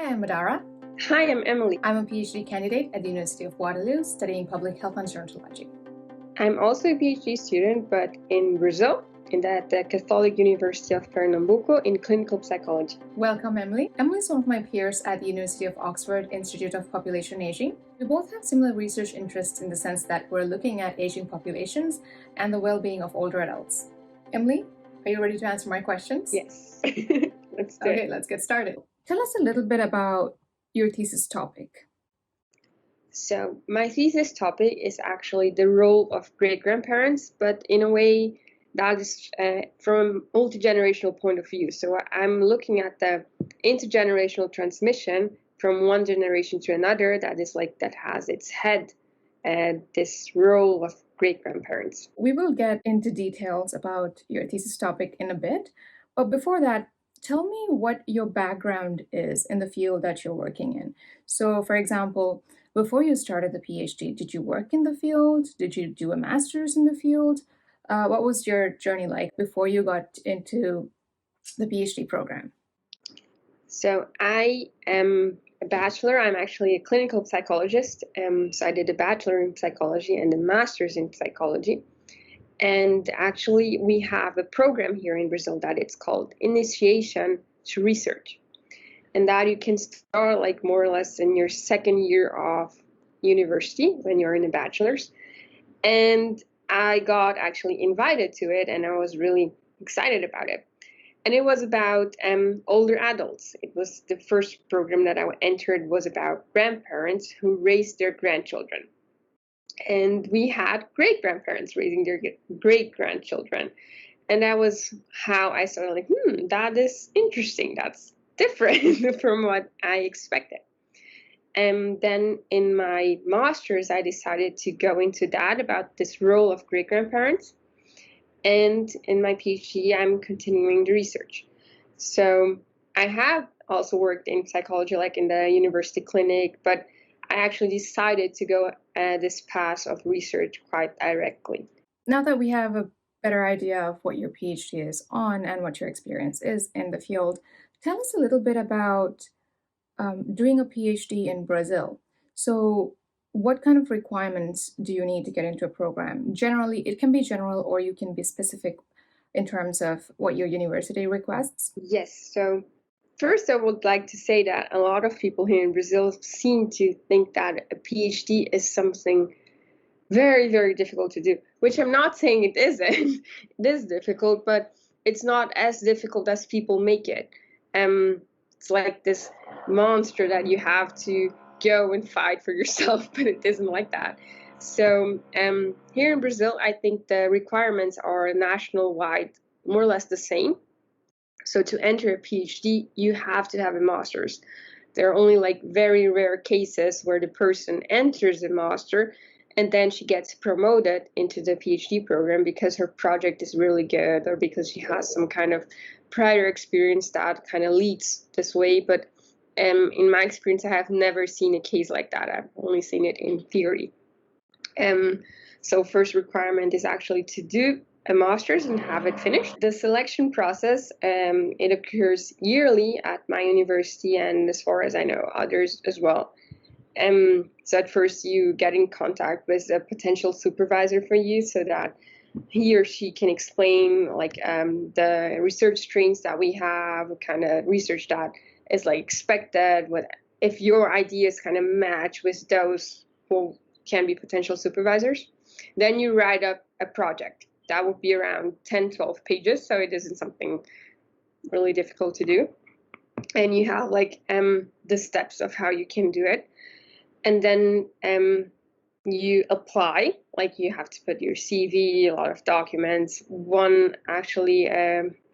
Hi, I'm Madara. Hi, I'm Emily. I'm a PhD candidate at the University of Waterloo studying Public Health and Gerontology. I'm also a PhD student, but in Brazil, at the Catholic University of Pernambuco in clinical psychology. Welcome, Emily. Emily is one of my peers at the University of Oxford Institute of Population Aging. We both have similar research interests in the sense that we're looking at aging populations and the well-being of older adults. Emily, are you ready to answer my questions? Yes. Let's get started. Tell us a little bit about your thesis topic. So my thesis topic is actually the role of great-grandparents, but in a way that is from a multi-generational point of view. So I'm looking at the intergenerational transmission from one generation to another that has its head this role of great-grandparents. We will get into details about your thesis topic in a bit, but before that, tell me what your background is in the field that you're working in. So, for example, before you started the PhD, did you work in the field? Did you do a master's in the field? What was your journey like before you got into the PhD program? So I am a bachelor. I'm actually a clinical psychologist. So I did a bachelor in psychology and a master's in psychology. And actually, we have a program here in Brazil that it's called Initiation to Research. And that you can start more or less in your second year of university when you're in a bachelor's. And I got actually invited to it, and I was really excited about it. And it was about older adults. It was the first program that I entered was about grandparents who raised their grandchildren. And we had great-grandparents raising their great-grandchildren. And that was how I started that is interesting. That's different from what I expected. And then in my master's, I decided to go into that about this role of great-grandparents. And in my PhD, I'm continuing the research. So I have also worked in psychology, like in the university clinic, but I actually decided to go this path of research quite directly. Now that we have a better idea of what your PhD is on and what your experience is in the field, tell us a little bit about doing a PhD in Brazil. So what kind of requirements do you need to get into a program? Generally, it can be general or you can be specific in terms of what your university requests. Yes. So first, I would like to say that a lot of people here in Brazil seem to think that a PhD is something very, very difficult to do, which I'm not saying it isn't. It is difficult, but it's not as difficult as people make it. It's like this monster that you have to go and fight for yourself, but it isn't like that. So here in Brazil, I think the requirements are national-wide, more or less the same. So to enter a PhD, you have to have a master's. There are only very rare cases where the person enters a master and then she gets promoted into the PhD program because her project is really good or because she has some kind of prior experience that kind of leads this way. But in my experience, I have never seen a case like that. I've only seen it in theory. So first requirement is actually to do a master's and have it finished. The selection process, it occurs yearly at my university and as far as I know, others as well. So at first you get in contact with a potential supervisor for you so that he or she can explain the research streams that we have, what kind of research that is expected, if your ideas kind of match with those who can be potential supervisors. Then you write up a project. That would be around 10, 12 pages, so it isn't something really difficult to do. And you have the steps of how you can do it. And then you apply, you have to put your CV, a lot of documents, one actually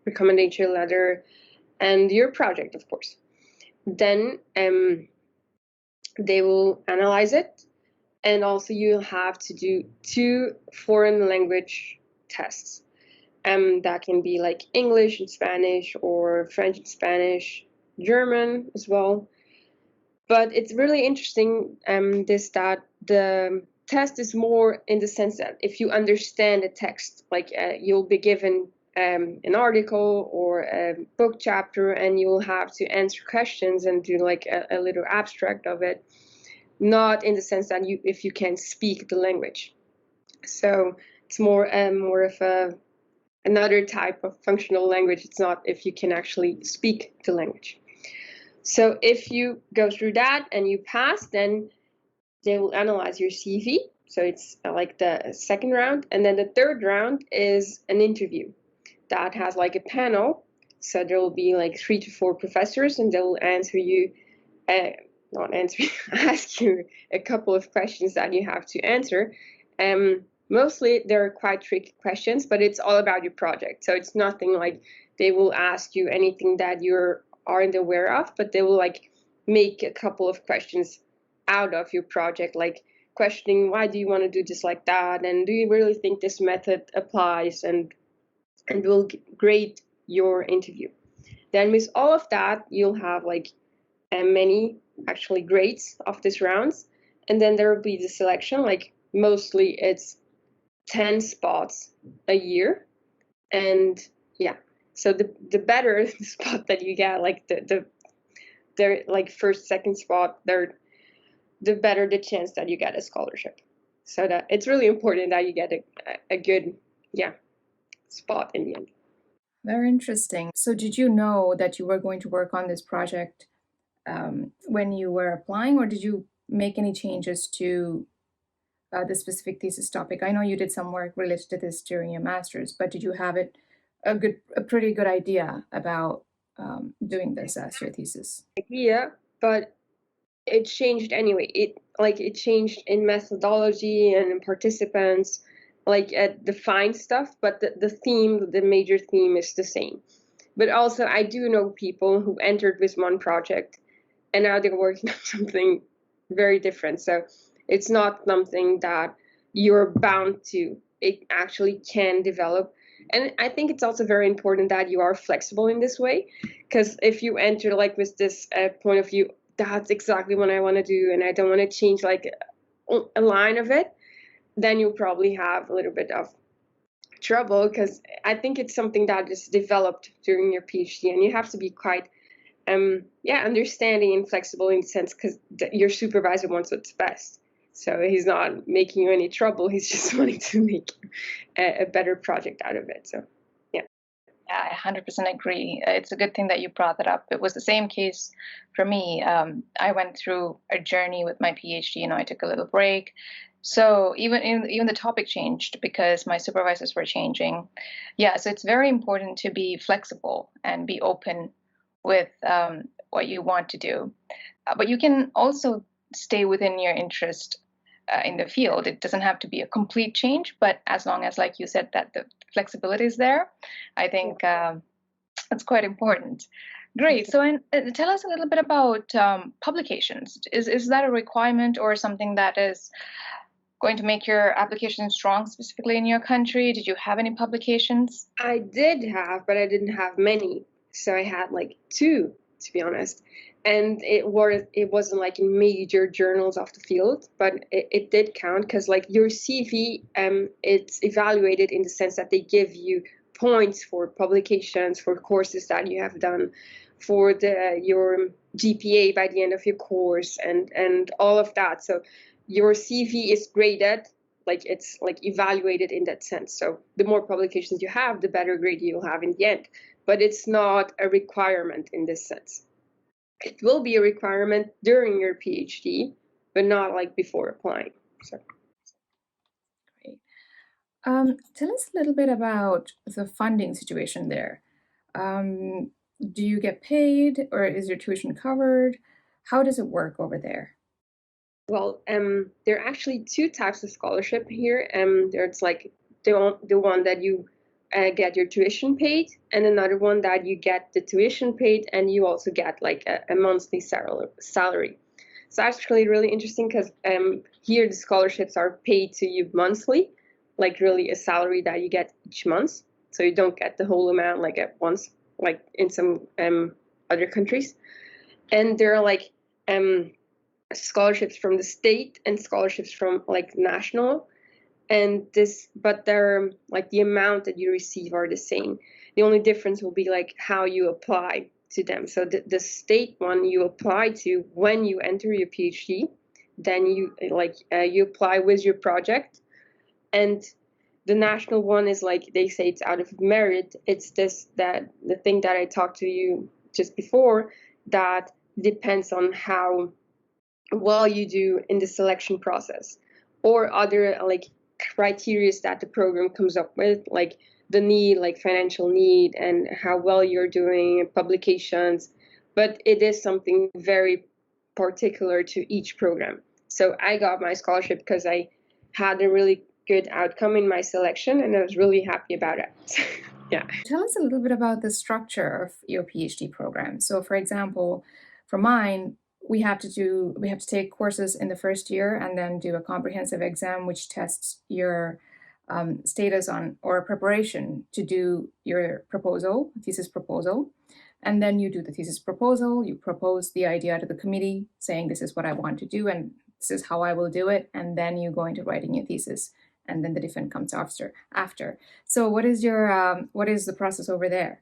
recommendation letter, and your project, of course. Then they will analyze it. And also you have to do 2 foreign language tests. That can be English and Spanish or French and Spanish, German as well. But it's really interesting that the test is more in the sense that if you understand the text, you'll be given an article or a book chapter, and you will have to answer questions and do like a little abstract of it, not in the sense that if you can speak the language. So it's more of another type of functional language. It's not if you can actually speak the language. So if you go through that and you pass, then they will analyze your CV. So it's like the second round. And then the third round is an interview that has like a panel. So there will be like 3 to 4 professors, and they will answer you, not answer, ask you a couple of questions that you have to answer. Mostly they're quite tricky questions, but it's all about your project. So it's nothing like they will ask you anything that you aren't aware of, but they will like make a couple of questions out of your project, like questioning why do you want to do this like that, and do you really think this method applies, and will grade your interview. Then with all of that, you'll have like many actually grades of these rounds, and then there will be the selection. Like mostly it's 10 spots a year, and yeah, so the better the spot that you get, like the like first, second spot, the better the chance that you get a scholarship. So that it's really important that you get a good spot in the end. Very interesting. So did you know that you were going to work on this project when you were applying, or did you make any changes to the specific thesis topic? I know you did some work related to this during your master's, but did you have a pretty good idea about doing this as your thesis? Idea, but it changed anyway. It changed in methodology and in participants, like defined stuff, but the major theme is the same. But also I do know people who entered with one project and now they're working on something very different. So it's not something that you're bound to. It actually can develop. And I think it's also very important that you are flexible in this way, because if you enter like with this point of view, that's exactly what I want to do, and I don't want to change like a line of it, then you'll probably have a little bit of trouble, because I think it's something that is developed during your PhD, and you have to be quite understanding and flexible in the sense, because your supervisor wants what's best. So he's not making you any trouble. He's just wanting to make a better project out of it. So, yeah. Yeah, I 100% agree. It's a good thing that you brought that up. It was the same case for me. I went through a journey with my PhD, I took a little break. So even the topic changed because my supervisors were changing. Yeah, so it's very important to be flexible and be open with what you want to do. But you can also stay within your interest in the field. It doesn't have to be a complete change, but as long as, like you said, that the flexibility is there, I think that's quite important. Great. So, tell us a little bit about publications. Is that a requirement or something that is going to make your application strong specifically in your country? Did you have any publications? I did have, but I didn't have many. So I had like 2, to be honest. And it wasn't like in major journals of the field, but it did count, because like your CV, it's evaluated in the sense that they give you points for publications, for courses that you have done, for your GPA by the end of your course, and all of that. So your CV is graded, like it's like evaluated in that sense. So the more publications you have, the better grade you'll have in the end. But it's not a requirement in this sense. It will be a requirement during your PhD, but not like before applying. So. Great. Tell us a little bit about the funding situation there. Do you get paid, or is your tuition covered? How does it work over there? Well, there are actually 2 types of scholarship here. There's like the one that you get your tuition paid, and another one that you get the tuition paid and you also get like a monthly salary. So actually really interesting, because here the scholarships are paid to you monthly, like really a salary that you get each month. So you don't get the whole amount like at once, like in some other countries. And there are like scholarships from the state and scholarships from like national. and but they're like the amount that you receive are the same. The only difference will be like how you apply to them. So the state one you apply to when you enter your PhD, then you apply with your project, and the national one is like they say it's out of merit. It's that the thing that I talked to you just before, that depends on how well you do in the selection process, or other like criteria that the program comes up with, like the need, like financial need, and how well you're doing publications. But it is something very particular to each program. So I got my scholarship because I had a really good outcome in my selection, and I was really happy about it. Yeah. Tell us a little bit about the structure of your PhD program. So, for example, for mine, we have to take courses in the first year and then do a comprehensive exam, which tests your status on or preparation to do your thesis proposal. And then you do the thesis proposal, you propose the idea to the committee saying, this is what I want to do and this is how I will do it. And then you go into writing your thesis, and then the defense comes after. So what is the process over there?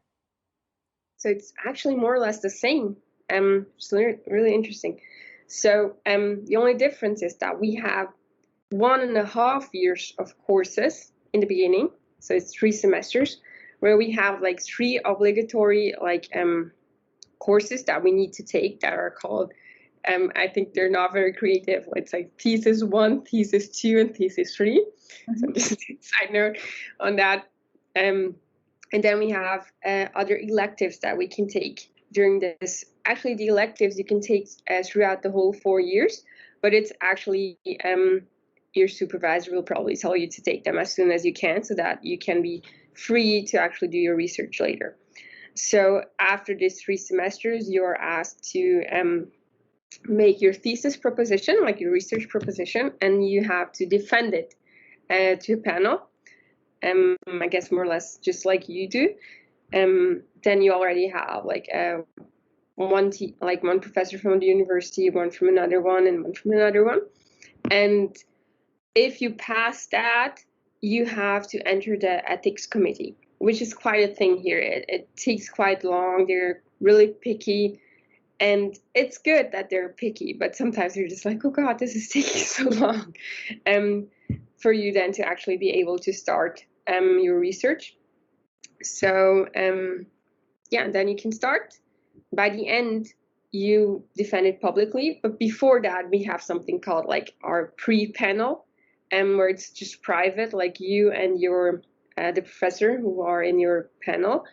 So it's actually more or less the same. It's really interesting. So the only difference is that we have 1.5 years of courses in the beginning. So it's 3 semesters where we have like 3 obligatory courses that we need to take that are called, I think they're not very creative. It's like thesis 1, thesis 2, and thesis 3. Mm-hmm. So just a side note on that. And then we have other electives that we can take during this. Actually, the electives you can take throughout the whole 4 years, but it's actually your supervisor will probably tell you to take them as soon as you can, so that you can be free to actually do your research later. So after these 3 semesters, you're asked to make your thesis proposition, like your research proposition, and you have to defend it to a panel. I guess more or less just like you do. Then you already have like one professor from the university, one from another one, and one from another one. And if you pass that, you have to enter the ethics committee, which is quite a thing here. It takes quite long. They're really picky. And it's good that they're picky, but sometimes you're just like, oh God, this is taking so long. For you then to actually be able to start your research. So then you can start. By the end, you defend it publicly. But before that, we have something called like our pre-panel, where it's just private, like you and your the professor who are in your panel.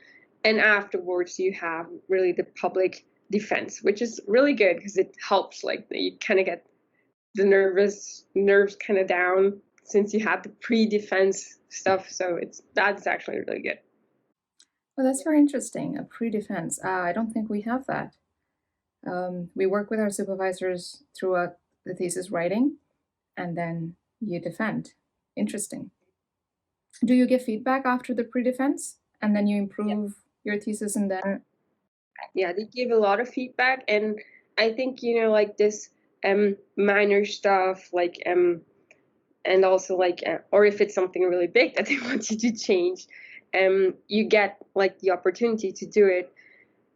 And afterwards, you have really the public defense, which is really good because it helps. Like you kind of get the nerves kind of down since you have the pre-defense stuff. So that's actually really good. Well, that's very interesting. A pre-defense. I don't think we have that. We work with our supervisors throughout the thesis writing, and then you defend. Interesting. Do you give feedback after the pre-defense, and then you improve your thesis, and then? Yeah, they give a lot of feedback, and I think like this minor stuff, like and also like or if it's something really big that they want you to change, you get like the opportunity to do it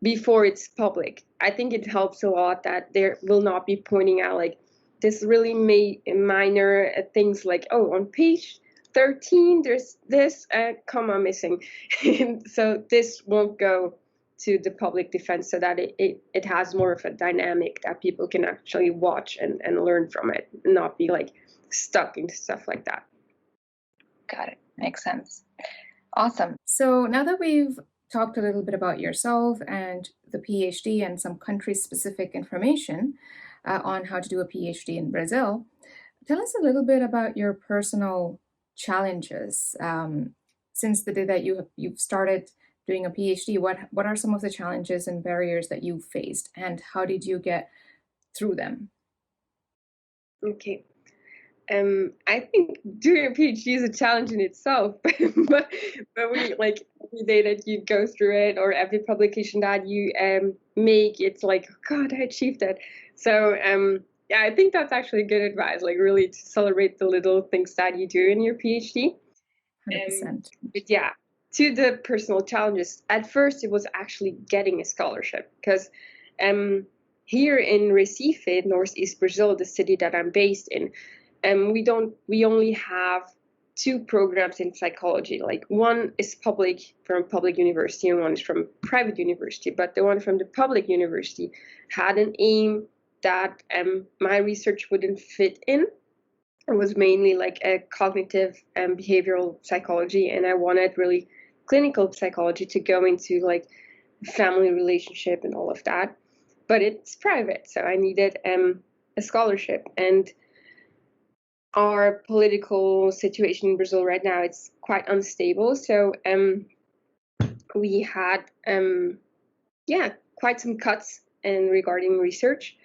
before it's public. I think it helps a lot that they will not be pointing out like this really minor things like, oh, on page 13 there's this comma missing. So this won't go to the public defense, so that it has more of a dynamic that people can actually watch and learn from it, and not be like stuck into stuff like that. Got it. Makes sense. Awesome. So now that we've talked a little bit about yourself and the PhD and some country-specific information on how to do a PhD in Brazil, tell us a little bit about your personal challenges since the day that you've started doing a PhD. What are some of the challenges and barriers that you faced, and how did you get through them? Okay. I think doing a PhD is a challenge in itself, but we like every day that you go through it, or every publication that you make, it's like, oh God, I achieved it. So Yeah, I think that's actually good advice, like really to celebrate the little things that you do in your PhD. 100%. But yeah, to the personal challenges, at first it was actually getting a scholarship because here in Recife, Northeast Brazil, the city that I'm based in, we only have two programs in psychology. Like one is public from public university and one is from private university. But the one from the public university had an aim that my research wouldn't fit in. It was mainly like a cognitive and behavioral psychology, and I wanted really clinical psychology to go into like family relationship and all of that. But it's private, so I needed a scholarship. And our political situation in Brazil right now, it's quite unstable. So we had quite some cuts in regarding research.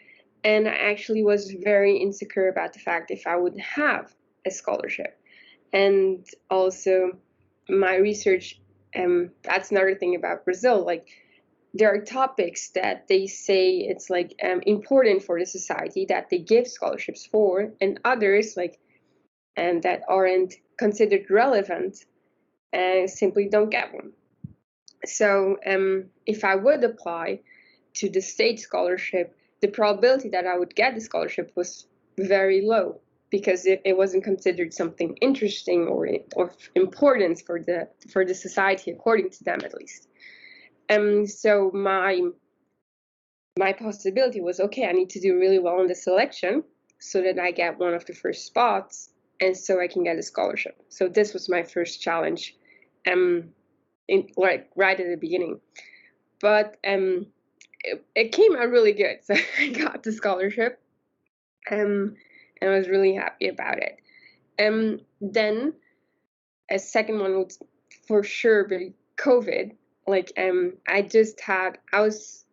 And I actually was very insecure about the fact if I would have a scholarship. And also my research, that's another thing about Brazil, like there are topics that they say it's like important for the society that they give scholarships for, and others like that aren't considered relevant and simply don't get one. So if I would apply to the state scholarship, the probability that I would get the scholarship was very low because it wasn't considered something interesting or of importance for the society, according to them at least. So my possibility was, okay, I need to do really well in the selection so that I get one of the first spots and so I can get a scholarship. So this was my first challenge, like right at the beginning. But it came out really good. So I got the scholarship, and I was really happy about it. Then a second one would for sure be COVID. Like I was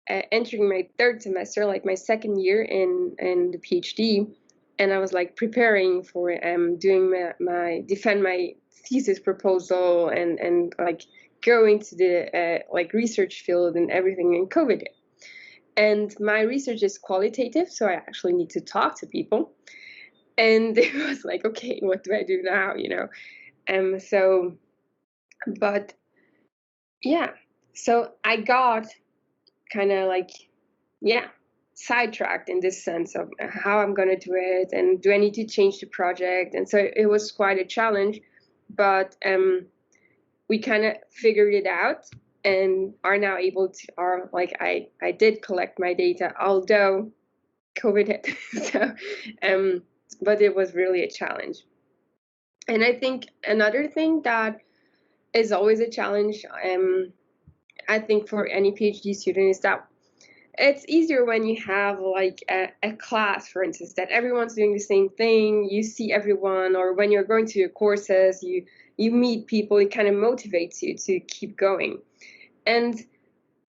entering my third semester, like my second year in the PhD, and I was like preparing for doing my defend my thesis proposal and like go into the like research field and everything in COVID. And my research is qualitative, so I actually need to talk to people. And it was like, okay, what do I do now? You know, but yeah, so I got kind of like, yeah, sidetracked in this sense of how I'm going to do it and do I need to change the project. And so it was quite a challenge, but we kind of figured it out and are now able to I did collect my data, although COVID hit. So but it was really a challenge. And I think another thing that is always a challenge, I think for any PhD student, is that it's easier when you have like a class, for instance, that everyone's doing the same thing. You see everyone, or when you're going to your courses, you meet people. It kind of motivates you to keep going. And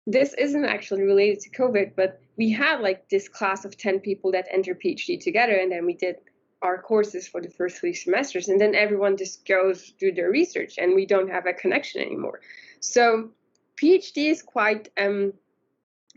this isn't actually related to COVID, but we had like this class of 10 people that enter PhD together, and then we did our courses for the first 3 semesters, and then everyone just goes do their research, and we don't have a connection anymore. So PhD is quite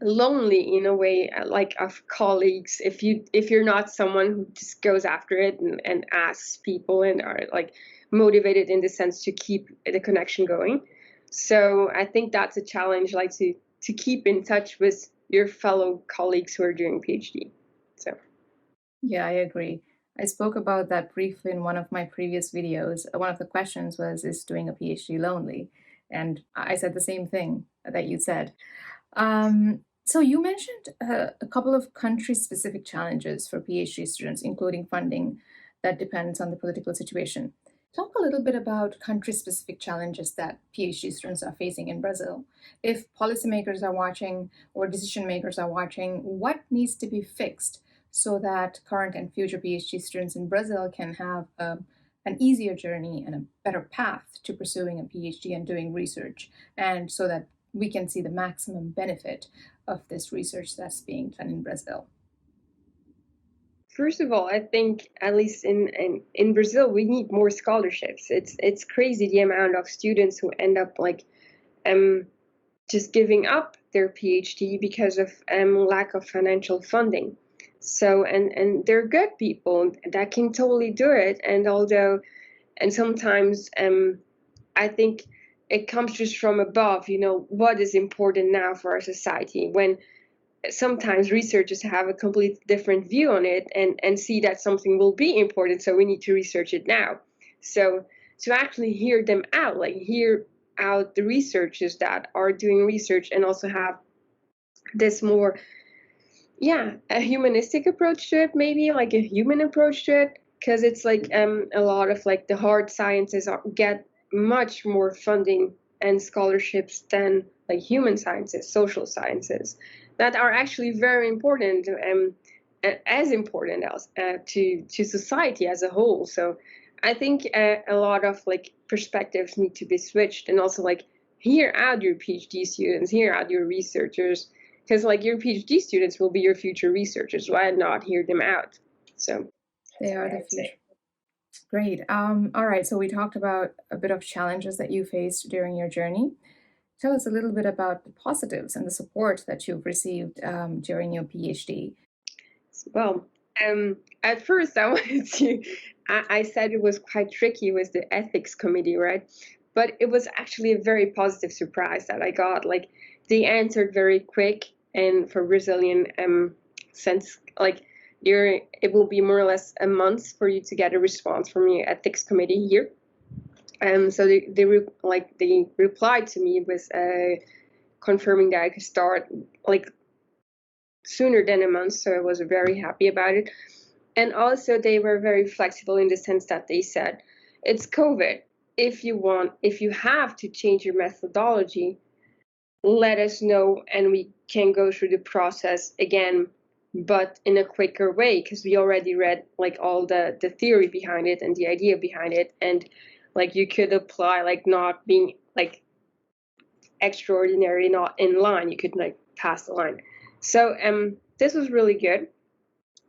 lonely in a way, like of colleagues, if you're not someone who just goes after it and asks people and are like motivated in the sense to keep the connection going. So I think that's a challenge, like to keep in touch with your fellow colleagues who are doing PhD. So Yeah, I agree. I spoke about that briefly in one of my previous videos. One of the questions was, is doing a PhD lonely? And I said the same thing that you said. So you mentioned a couple of country-specific challenges for PhD students, including funding that depends on the political situation. Talk a little bit about country-specific challenges that PhD students are facing in Brazil. If policymakers are watching or decision makers are watching, what needs to be fixed so that current and future PhD students in Brazil can have an easier journey and a better path to pursuing a PhD and doing research, and so that we can see the maximum benefit of this research that's being done in Brazil? first of all, I think at least in Brazil, we need more scholarships. It's crazy the amount of students who end up like just giving up their PhD because of lack of financial funding. So, and they're good people that can totally do it. And sometimes I think it comes just from above, what is important now for our society, when sometimes researchers have a completely different view on it and see that something will be important, so we need to research it now. So to actually hear them out, like hear out the researchers that are doing research and also have this more, a humanistic approach to it, maybe like a human approach to it, because it's like a lot of like the hard sciences get much more funding and scholarships than like human sciences, social sciences, that are actually very important, as important as to society as a whole. So I think a lot of like perspectives need to be switched, and also like hear out your PhD students, hear out your researchers, because like your PhD students will be your future researchers. Why not hear them out? So They are the future. Great. All right. So we talked about a bit of challenges that you faced during your journey. Tell us a little bit about the positives and the support that you've received during your PhD. Well, at first I wanted to, I said it was quite tricky with the ethics committee, right? But it was actually a very positive surprise that I got. Like they answered very quick, and for Brazilian sense, like it will be more or less a month for you to get a response from your ethics committee here. So they replied to me with confirming that I could start like sooner than a month, so I was very happy about it. And also they were very flexible in the sense that they said, it's COVID. If you have to change your methodology, let us know and we can go through the process again, but in a quicker way, because we already read like all the theory behind it and the idea behind it, and like you could apply like not being like extraordinary, not in line, you could like pass the line. So this was really good.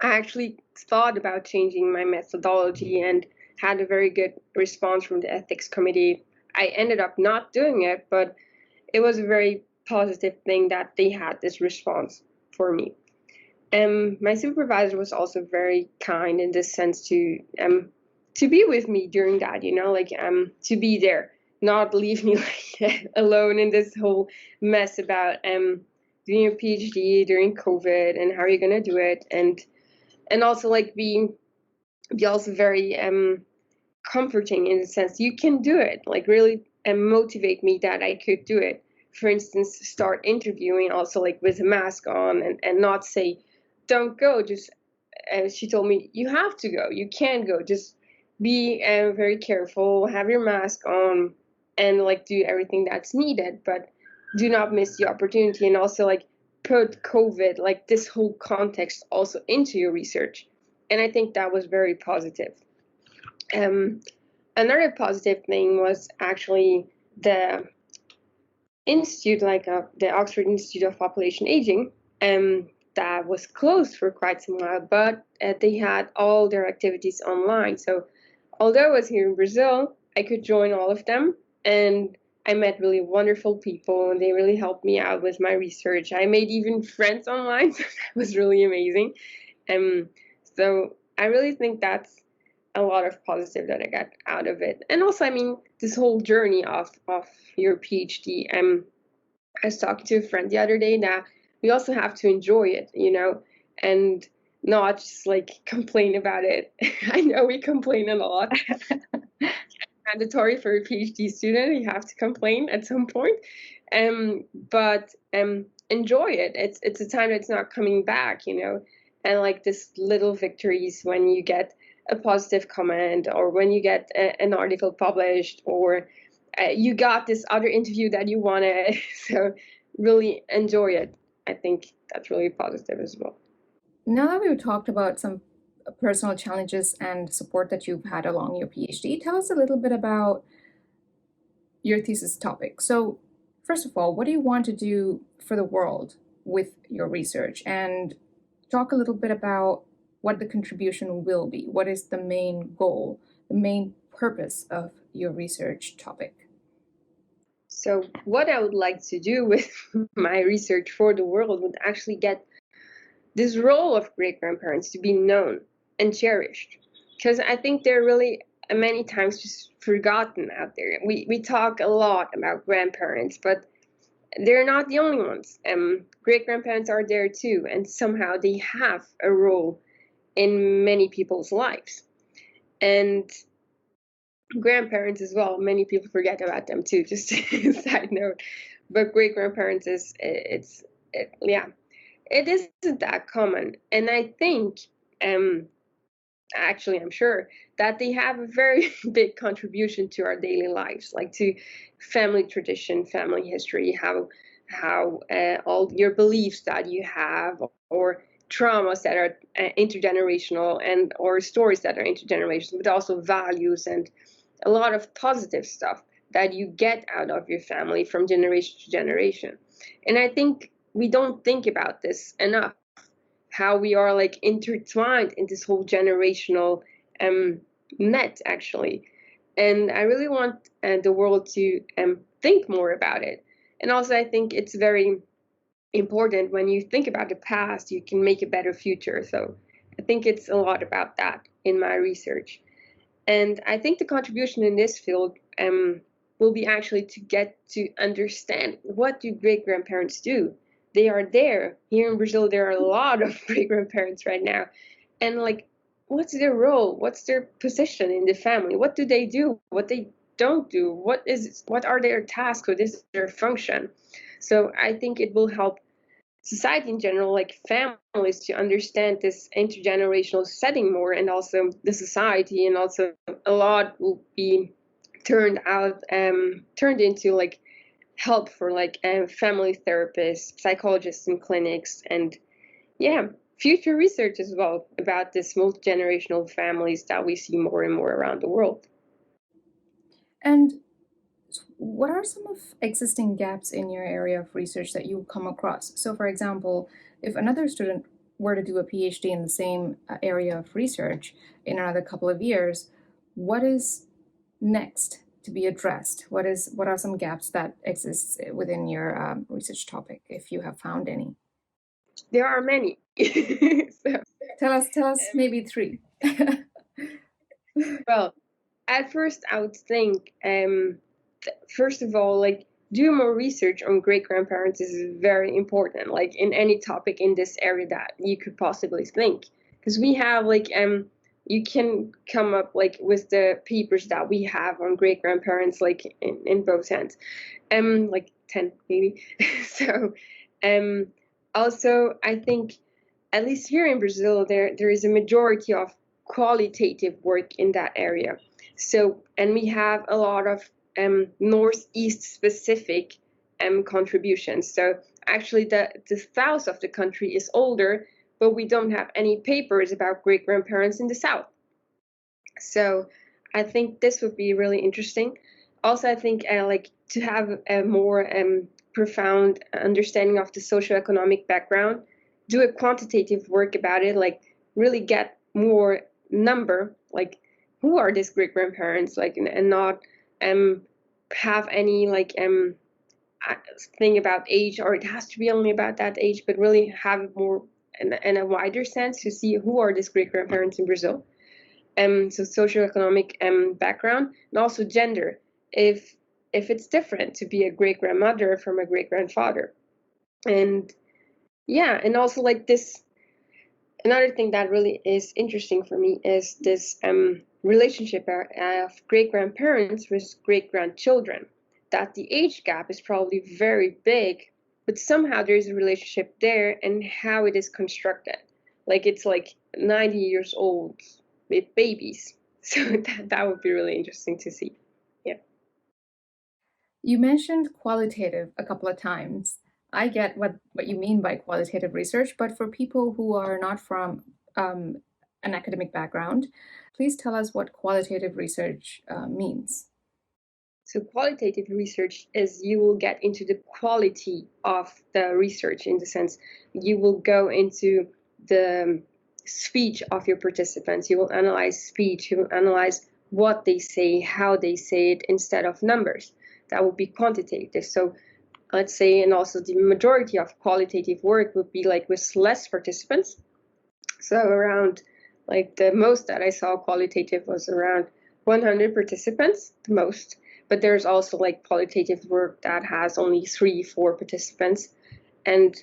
I actually thought about changing my methodology and had a very good response from the ethics committee. I ended up not doing it, but it was a very positive thing that they had this response for me. My supervisor was also very kind in this sense to be with me during that, like to be there, not leave me like alone in this whole mess about doing a PhD during COVID and how are you gonna do it, and also like be also very comforting in the sense you can do it, like really motivate me that I could do it. For instance, start interviewing also like with a mask on and not say don't go, just she told me you have to go, you can go, just be very careful, have your mask on, and like do everything that's needed, but do not miss the opportunity, and also like put COVID, like this whole context also into your research. And I think that was very positive. Another positive thing was actually the institute, like the Oxford Institute of Population Aging, that was closed for quite some while, but they had all their activities online. So although I was here in Brazil, I could join all of them, and I met really wonderful people, and they really helped me out with my research. I made even friends online, so that was really amazing. So I really think that's a lot of positive that I got out of it. And also, I mean, this whole journey of your PhD. I was talking to a friend the other day that we also have to enjoy it, and not just like complain about it. I know we complain a lot. Mandatory for a PhD student, you have to complain at some point. But enjoy it. It's a time that's not coming back, and like this little victories when you get a positive comment, or when you get an article published, or you got this other interview that you wanted. So really enjoy it. I think that's really positive as well. Now that we've talked about some personal challenges and support that you've had along your PhD, tell us a little bit about your thesis topic. So, first of all, what do you want to do for the world with your research? And talk a little bit about what the contribution will be. What is the main goal, the main purpose of your research topic? So what I would like to do with my research for the world would actually get this role of great-grandparents to be known and cherished, because I think they're really many times just forgotten out there. We talk a lot about grandparents, but they're not the only ones. Great-grandparents are there too, and somehow they have a role in many people's lives. And grandparents as well, many people forget about them too, just a side note. But great-grandparents it isn't that common. And I think, actually, I'm sure that they have a very big contribution to our daily lives, like to family tradition, family history, how all your beliefs that you have, or traumas that are intergenerational, and or stories that are intergenerational, but also values and a lot of positive stuff that you get out of your family from generation to generation. And I think we don't think about this enough, how we are like intertwined in this whole generational net, actually. And I really want the world to think more about it. And also, I think it's very important when you think about the past, you can make a better future. So I think it's a lot about that in my research. And I think the contribution in this field will be actually to get to understand, what do great-grandparents do? They are there. Here in Brazil, there are a lot of great-grandparents right now. And like, what's their role? What's their position in the family? What do they do? What they don't do? What are their tasks? What is their function? So I think it will help society in general, like families, to understand this intergenerational setting more, and also the society, and also a lot will be turned into like help for like family therapists, psychologists in clinics, and future research as well about this multi-generational families that we see more and more around the world. And what are some of existing gaps in your area of research that you come across? So, for example, if another student were to do a PhD in the same area of research in another couple of years, what is next to be addressed? What are some gaps that exist within your research topic, if you have found any? There are many. So, tell us maybe three. well, at first I would think, first of all, like, do more research on great-grandparents is very important, like in any topic in this area that you could possibly think, because we have like you can come up like with the papers that we have on great-grandparents, like in both hands, like 10 maybe. So also I think, at least here in Brazil, there is a majority of qualitative work in that area. So, and we have a lot of Northeast specific contributions. So actually the south of the country is older, but we don't have any papers about great-grandparents in the south. So I think this would be really interesting. Also, I think like to have a more profound understanding of the socioeconomic background, do a quantitative work about it, like really get more number, like who are these great-grandparents, like, and not have any like thing about age, or it has to be only about that age, but really have more in a wider sense to see who are these great-grandparents in Brazil. So socioeconomic background, and also gender, if it's different to be a great-grandmother from a great-grandfather. And and also like this, another thing that really is interesting for me is this relationship of great-grandparents with great-grandchildren, that the age gap is probably very big, but somehow there's a relationship there, and how it is constructed. Like it's like 90 years old with babies. So that would be really interesting to see. Yeah. You mentioned qualitative a couple of times. I get what you mean by qualitative research, but for people who are not from an academic background, please tell us what qualitative research means. So qualitative research is you will get into the quality of the research, in the sense you will go into the speech of your participants. You will analyze speech, you will analyze what they say, how they say it, instead of numbers. That would be quantitative. So let's say, and also the majority of qualitative work would be like with less participants. So around, like, the most that I saw qualitative was around 100 participants, the most. But there's also like qualitative work that has only 3-4 participants. And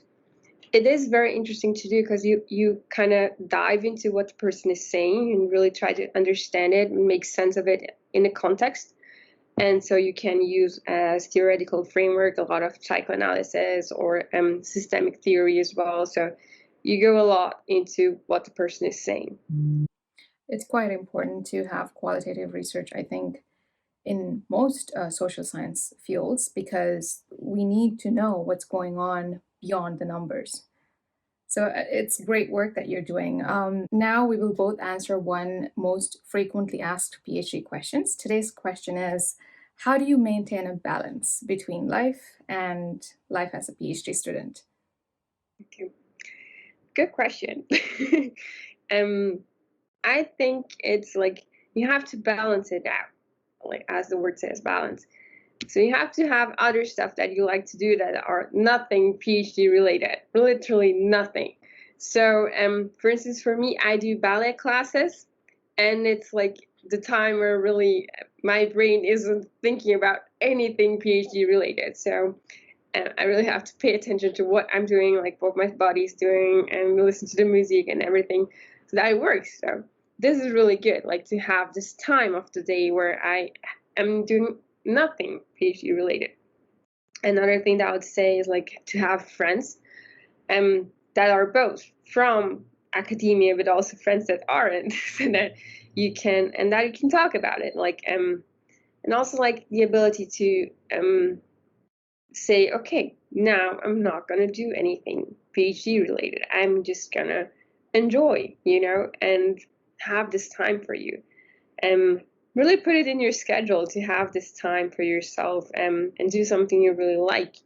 it is very interesting to do because you kind of dive into what the person is saying and really try to understand it and make sense of it in a context. And so you can use as theoretical framework a lot of psychoanalysis or systemic theory as well. So you go a lot into what the person is saying. It's quite important to have qualitative research, I think, in most social science fields because we need to know what's going on beyond the numbers. So it's great work that you're doing. Now we will both answer one most frequently asked PhD questions. Today's question is, how do you maintain a balance between life and life as a PhD student? Okay. Good question. I think it's like you have to balance it out, like as the word says, balance. So you have to have other stuff that you like to do that are nothing PhD related, literally nothing. So for instance, for me, I do ballet classes, and it's like the time where really my brain isn't thinking about anything PhD related. So I really have to pay attention to what I'm doing, like what my body's doing, and listen to the music and everything so that it works. So this is really good, like to have this time of the day where I am doing nothing PhD related. Another thing that I would say is like to have friends that are both from academia but also friends that aren't, so that you can talk about it, like and also like the ability to say, okay, now I'm not gonna do anything PhD related. I'm just gonna enjoy, and have this time for you. Really put it in your schedule to have this time for yourself, and do something you really like,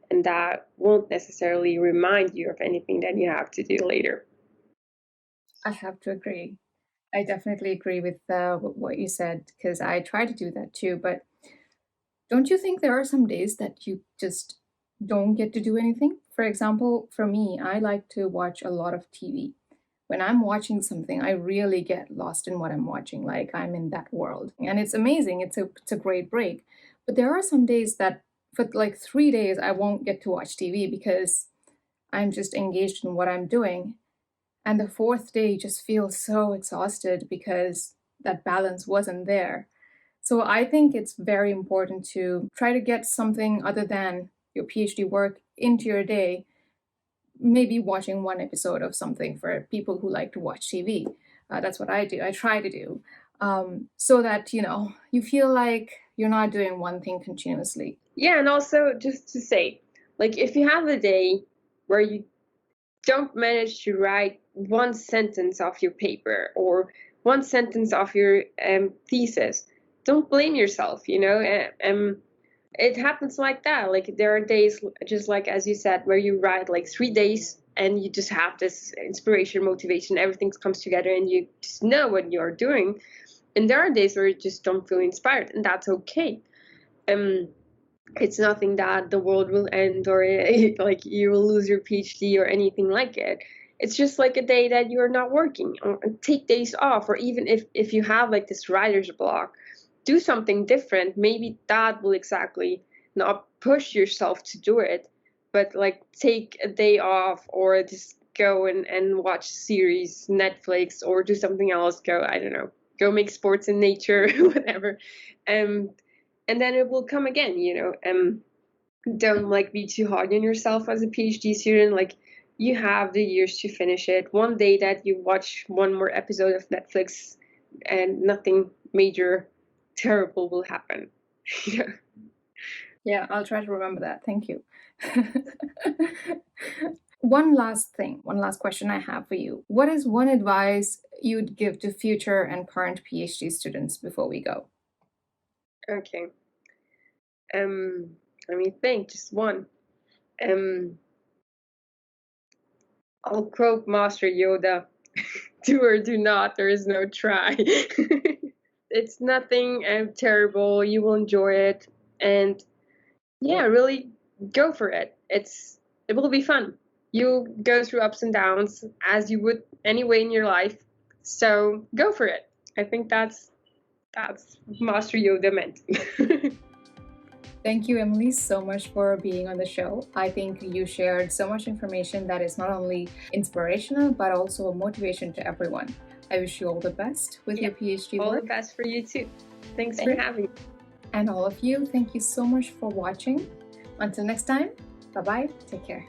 and that won't necessarily remind you of anything that you have to do later. I have to agree. I definitely agree with what you said because I try to do that too. But don't you think there are some days that you just don't get to do anything? For example, for me, I like to watch a lot of TV. When I'm watching something, I really get lost in what I'm watching, like I'm in that world. And it's amazing. It's a great break. But there are some days that for like 3 days I won't get to watch TV because I'm just engaged in what I'm doing. And the fourth day just feels so exhausted because that balance wasn't there. So I think it's very important to try to get something other than your PhD work into your day, maybe watching one episode of something for people who like to watch TV. That's what I do. I try to do. So that, you feel like you're not doing one thing continuously. Yeah, and also just to say, like if you have a day where you don't manage to write one sentence of your paper or one sentence of your thesis, don't blame yourself. It happens like that. Like there are days, just like as you said, where you write like 3 days and you just have this inspiration, motivation, everything comes together and you just know what you're doing. And there are days where you just don't feel inspired, and that's okay. It's nothing that the world will end or like you will lose your PhD or anything like it. It's just like a day that you're not working, or take days off, or even if you have like this writer's block, do something different. Maybe that will exactly not push yourself to do it, but like take a day off, or just go and watch series, Netflix, or do something else. I don't know, go make sports in nature, whatever. And then it will come again, don't like be too hard on yourself as a PhD student. Like you have the years to finish it. One day that you watch one more episode of Netflix and nothing major terrible will happen. Yeah, I'll try to remember that. Thank you. One last question I have for you. What is one advice you'd give to future and current PhD students before we go? Okay. Let me think, just one. I'll quote Master Yoda, do or do not, there is no try. It's nothing terrible, you will enjoy it. And yeah, really go for it. It will be fun. You'll go through ups and downs as you would anyway in your life. So go for it. I think that's Master Yoda meant. Thank you, Emily, so much for being on the show. I think you shared so much information that is not only inspirational, but also a motivation to everyone. I wish you all the best with your PhD work. All the best for you too. Thanks for having me. And all of you, thank you so much for watching. Until next time, bye-bye, take care.